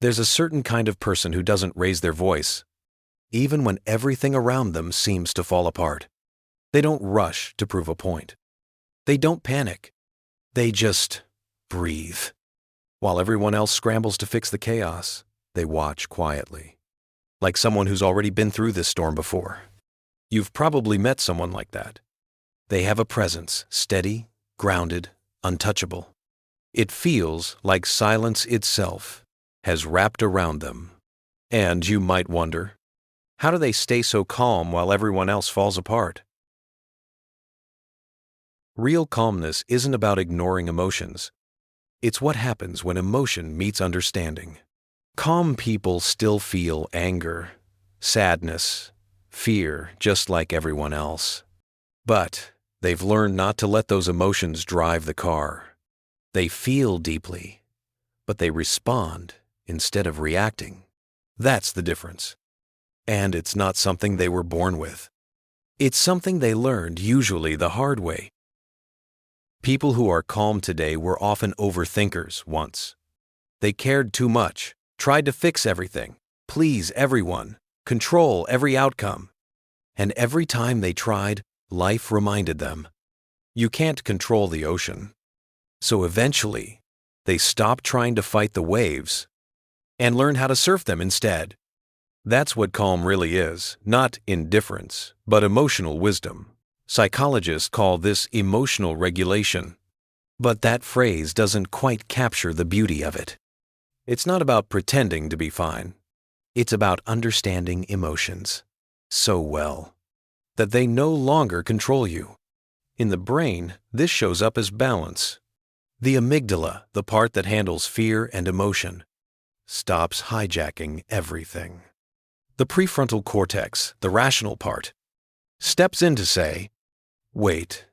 There's a certain kind of person who doesn't raise their voice, even when everything around them seems to fall apart. They don't rush to prove a point. They don't panic. They just breathe. While everyone else scrambles to fix the chaos, they watch quietly, like someone who's already been through this storm before. You've probably met someone like that. They have a presence, steady, grounded, untouchable. It feels like silence itself has wrapped around them. And you might wonder, how do they stay so calm while everyone else falls apart? Real calmness isn't about ignoring emotions. It's what happens when emotion meets understanding. Calm people still feel anger, sadness, fear, just like everyone else. But they've learned not to let those emotions drive the car. They feel deeply, but they respond instead of reacting. That's the difference. And it's not something they were born with. It's something they learned, usually the hard way. People who are calm today were often overthinkers once. They cared too much, tried to fix everything, please everyone, control every outcome. And every time they tried, life reminded them, you can't control the ocean. So eventually, they stopped trying to fight the waves and learned how to surf them instead. That's what calm really is, not indifference, but emotional wisdom. Psychologists call this emotional regulation. But that phrase doesn't quite capture the beauty of it. It's not about pretending to be fine. It's about understanding emotions so well that they no longer control you. In the brain, this shows up as balance. The amygdala, the part that handles fear and emotion, stops hijacking everything. The prefrontal cortex, the rational part, steps in to say, wait,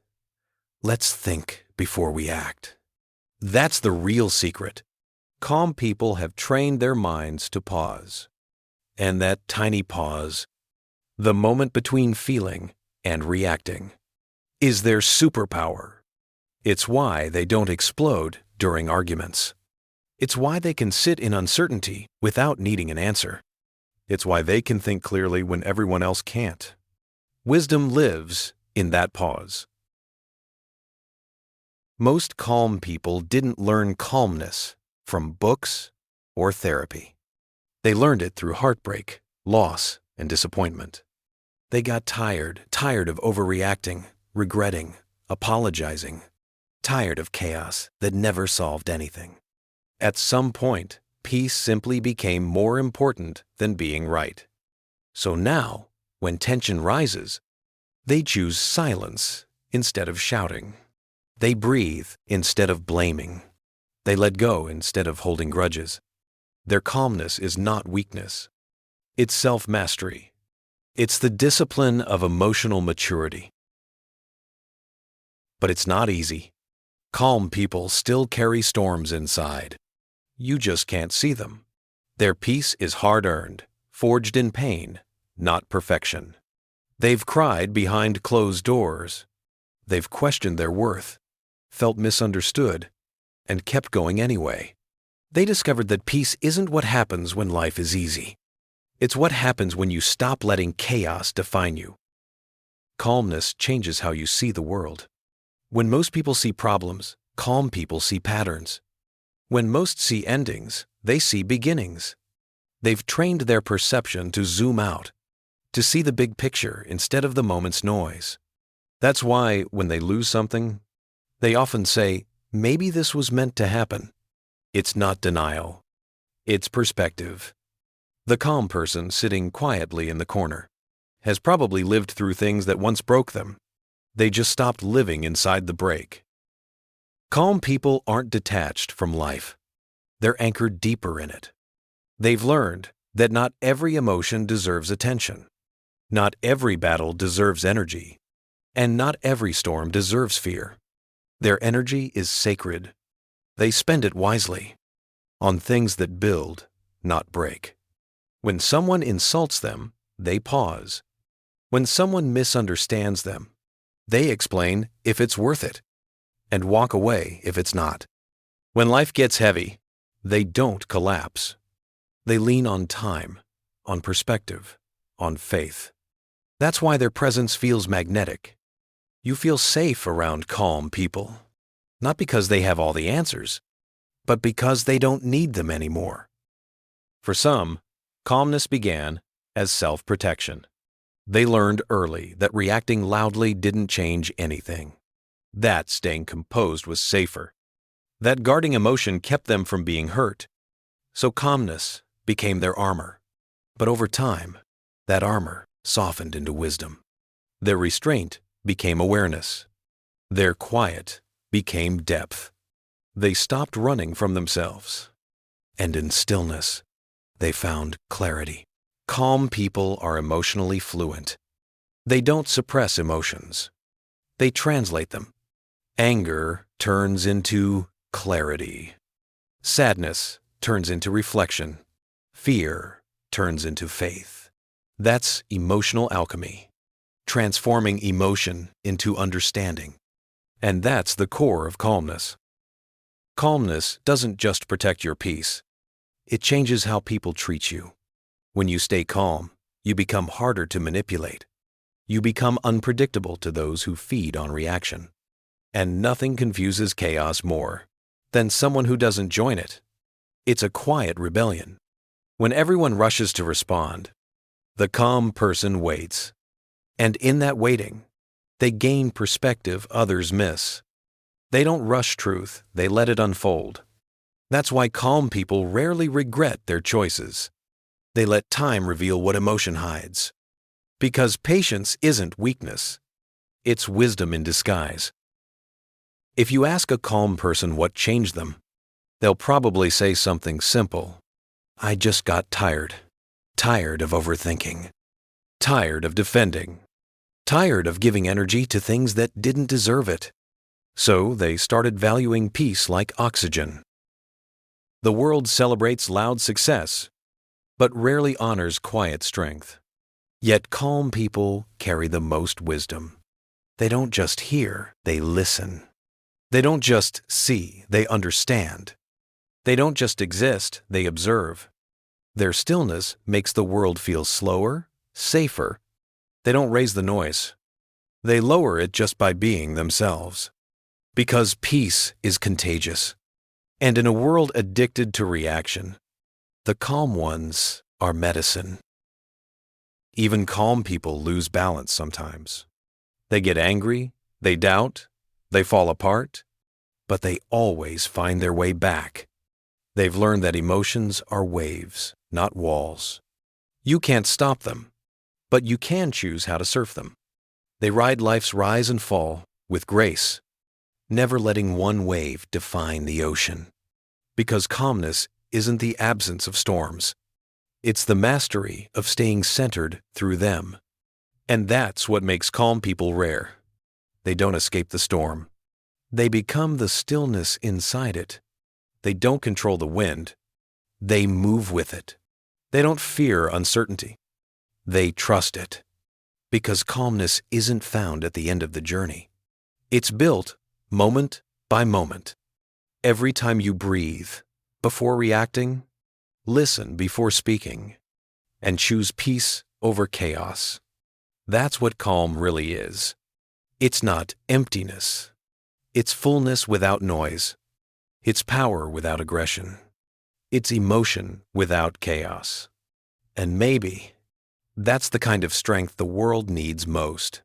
let's think before we act. That's the real secret. Calm people have trained their minds to pause. And that tiny pause, the moment between feeling and reacting, is their superpower. It's why they don't explode during arguments. It's why they can sit in uncertainty without needing an answer. It's why they can think clearly when everyone else can't. Wisdom lives in that pause. Most calm people didn't learn calmness from books or therapy. They learned it through heartbreak, loss, and disappointment. They got tired of overreacting, regretting, apologizing, tired of chaos that never solved anything. At some point, peace simply became more important than being right. So now, when tension rises, they choose silence instead of shouting. They breathe instead of blaming. They let go instead of holding grudges. Their calmness is not weakness. It's self-mastery. It's the discipline of emotional maturity. But it's not easy. Calm people still carry storms inside. You just can't see them. Their peace is hard-earned, forged in pain, not perfection. They've cried behind closed doors. They've questioned their worth, felt misunderstood, and kept going anyway. They discovered that peace isn't what happens when life is easy. It's what happens when you stop letting chaos define you. Calmness changes how you see the world. When most people see problems, calm people see patterns. When most see endings, they see beginnings. They've trained their perception to zoom out, to see the big picture instead of the moment's noise. That's why, when they lose something, they often say, maybe this was meant to happen. It's not denial. It's perspective. The calm person sitting quietly in the corner has probably lived through things that once broke them. They just stopped living inside the break. Calm people aren't detached from life. They're anchored deeper in it. They've learned that not every emotion deserves attention. Not every battle deserves energy. And not every storm deserves fear. Their energy is sacred. They spend it wisely on things that build, not break. When someone insults them, they pause. When someone misunderstands them, they explain if it's worth it and walk away if it's not. When life gets heavy, they don't collapse. They lean on time, on perspective, on faith. That's why their presence feels magnetic. You feel safe around calm people, not because they have all the answers, but because they don't need them anymore. For some, calmness began as self-protection. They learned early that reacting loudly didn't change anything, that staying composed was safer, that guarding emotion kept them from being hurt. So calmness became their armor. But over time, that armor softened into wisdom. Their restraint became awareness. Their quiet became depth. They stopped running from themselves. And in stillness, they found clarity. Calm people are emotionally fluent. They don't suppress emotions. They translate them. Anger turns into clarity. Sadness turns into reflection. Fear turns into faith. That's emotional alchemy, transforming emotion into understanding. And that's the core of calmness. Calmness doesn't just protect your peace. It changes how people treat you. When you stay calm, you become harder to manipulate. You become unpredictable to those who feed on reaction. And nothing confuses chaos more than someone who doesn't join it. It's a quiet rebellion. When everyone rushes to respond, the calm person waits. And in that waiting, they gain perspective others miss. They don't rush truth, they let it unfold. That's why calm people rarely regret their choices. They let time reveal what emotion hides. Because patience isn't weakness, it's wisdom in disguise. If you ask a calm person what changed them, they'll probably say something simple. I just got tired. Tired of overthinking. Tired of defending. Tired of giving energy to things that didn't deserve it. So they started valuing peace like oxygen. The world celebrates loud success, but rarely honors quiet strength. Yet calm people carry the most wisdom. They don't just hear, they listen. They don't just see, they understand. They don't just exist, they observe. Their stillness makes the world feel slower, safer. They don't raise the noise. They lower it just by being themselves. Because peace is contagious. And in a world addicted to reaction, the calm ones are medicine. Even calm people lose balance sometimes. They get angry, they doubt, they fall apart, but they always find their way back. They've learned that emotions are waves, not walls. You can't stop them, but you can choose how to surf them. They ride life's rise and fall with grace, never letting one wave define the ocean. Because calmness isn't the absence of storms. It's the mastery of staying centered through them. And that's what makes calm people rare. They don't escape the storm. They become the stillness inside it. They don't control the wind. They move with it. They don't fear uncertainty. They trust it. Because calmness isn't found at the end of the journey. It's built moment by moment. Every time you breathe, before reacting, listen before speaking, and choose peace over chaos. That's what calm really is. It's not emptiness. It's fullness without noise. It's power without aggression. It's emotion without chaos. And maybe that's the kind of strength the world needs most.